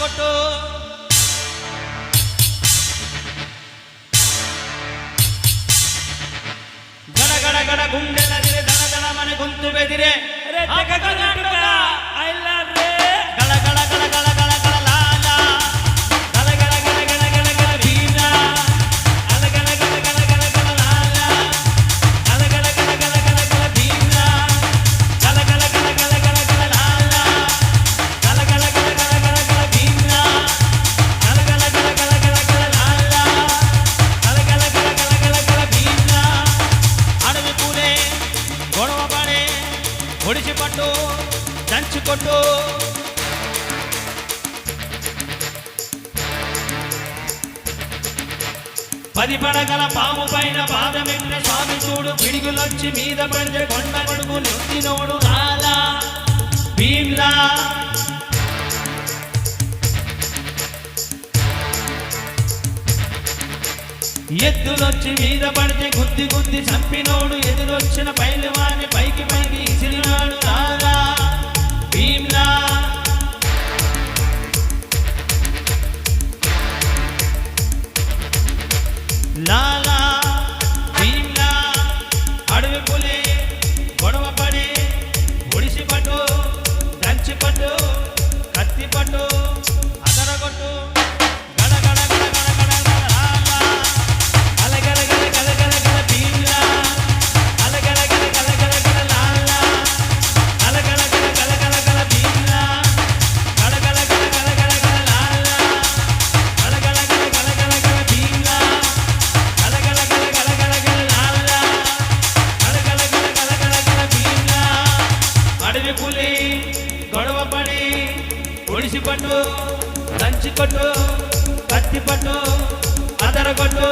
కొట్టు గడ గడ గడ గుండెలదిరే దడ దడ మన గొంతు బెదిరే ఒడిసి పట్టు దంచి కొట్టు పది పడగల పాము పైన పాదమెట్టిన స్వామి చూడు పిడుగులొచ్చి మీద పడితే కొండ కొడుకు నెత్తినోడు లాలా భీమ్లా ఎద్దులొచ్చి మీద పడితే గుద్ది గుద్ది చంపినోడు ఎదురొచ్చిన పైలవాని పైకి పైకి ఇసిరినాడు లాలా భీమ్లా లాలా భీమ్లా అడవి పులి గొడవ పడి ఒడిసి పట్టు దంచి పట్టు కత్తి పట్టు అదరగొట్టు అడవి పులి గొడవ పడి ఒడిసి పట్టు దంచి కొట్టు కత్తి పట్టు అదరగొట్టు